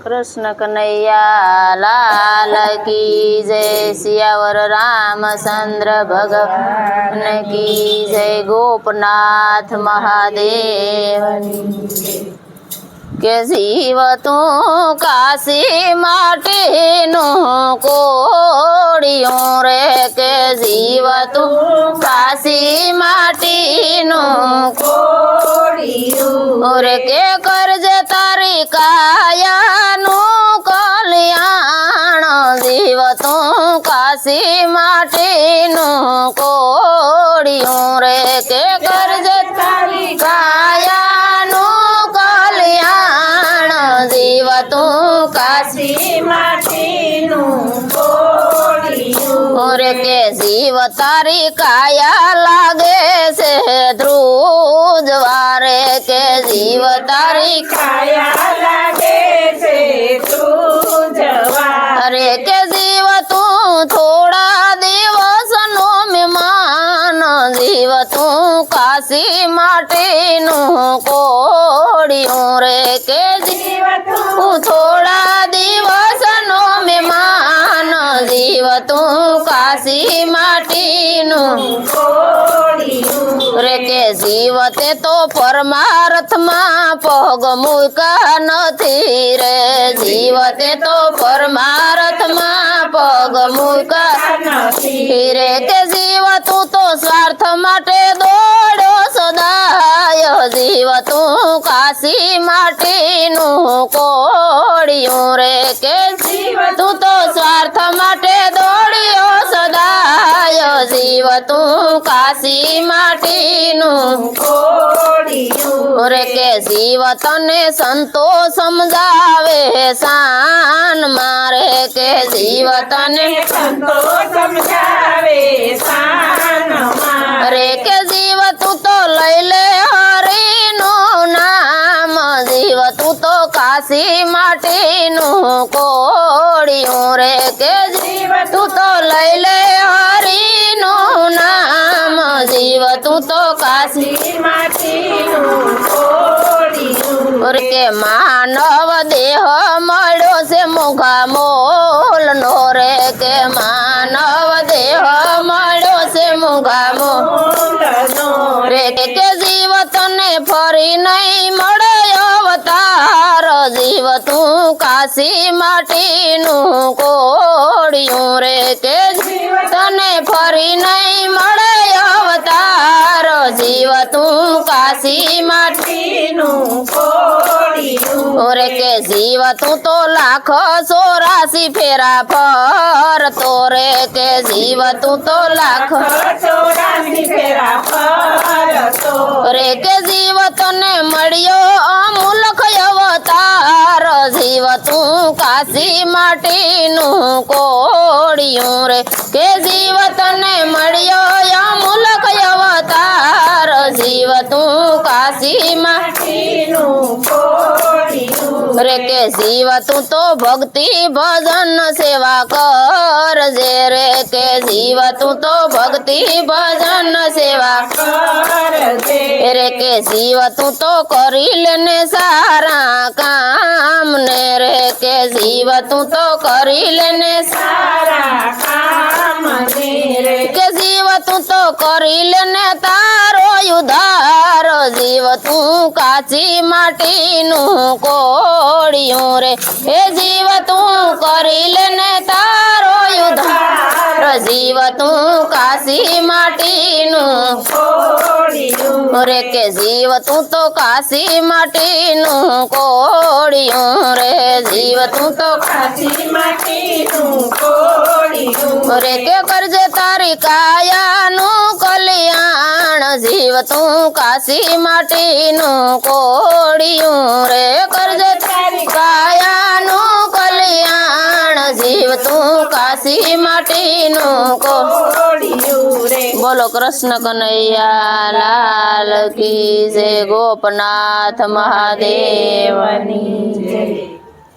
कृष्ण कन्हैया लाल की जय। सियावर रामचंद्र भगवान की जय। गोपनाथ महादेव के जीव तू काशी माटीनु कोड़ियों रे के जीव तू काशी माटीनु कोड़ियों रे के करजे तारी कायानु कल्याण जीव तू काशी माटीनु कोड़ियों रे के करजे तारी कायानु जीव तू काशी माटीनु कोड़ियों रे के जीव तारी काया लागे से ध्रुजवारे के जीव तारी काया लागे से ध्रुजवारे के जीव तू थोड़ा दिवस नो मेहमान जीव तू काशी माटीनु कोड़ियों रे के जीव तू थोड़ा दिवस नो मेहमान जीव तू काशी माटीनु कोड़ियों रे के जीव ते तो परमार्थ में पग मुका नथी रे जीव ते तो परमार्थ में पग मुका नथी रे के जीव तू तो स्वार्थ माटे दौड़ो सदाय जीव तू काशी माटीनु कोड़ियों रे के जीव तू तो स्वार्थ माटे दौड़ियो सदाय जीव तू काशी माटीनु कोड़ियों रे के जीव तने संतो समझावे शान मारे के जीव तने संतो समझावे शान मारे के जीव तू तो लई ले हरि नो नाम जीव तू तो काशी माटीनु कोड़ियों रे के जीव तू तो लई ले हरि नो नाम जीव तू तो काशी माटीनु कोड़ियों रे के मानव देह मळ्यो से मुखा मोल नो रे के मानव देह मळ्यो से मुखा मोल रे के जीव तने फरी नहीं मळे अवतार जीव तू काशी माटीनु कोड़ियों रे के जीव तने फरी नहीं मळे अवतार जीव तू काशी माटीनु कोड़ियों रे के जीव तू तो लाख 84 फेरा पर तोरे के जीव तू तो लाख 84 फेरा पर रे के जीव तने मळ्यो अमूलक अवतार जीव तू काशी माटीनु कोड़ियों रे के जीव तने मळ्यो अमूलक अवतार जीव तू काशी माटीनु कोड़ियों रे के जीव तू तो भक्ति भजन सेवा कर जे रे के जीव तू तो भक्ति भजन सेवा कर दे रे के जीव तू तो करी लेने सारा काम ने रे के जीव तू तो करी लेने सारा काम मेरे के जीव तू तो करी लेने तारो उधार जीव तू काशी माटीनु कोड़ियों रे हे जीव तू करी लेने तारो उधार जीव तू काशी माटीनु कोड़ियों रे के जीव तू तो काशी माटीनु कोड़ियों रे जीव तू तो काशी माटीनु कोड़ियों रे के करजे तारी कायानु कल्याण जीव तू काशी माटीनु कोड़ियों रे करजे तारी कायानु कल्याण जीव तू काशी माटीनु कोड़ियों रे बोलो कृष्ण कन्हैया लाल की जय। गोपनाथ महादेव देवनी जय।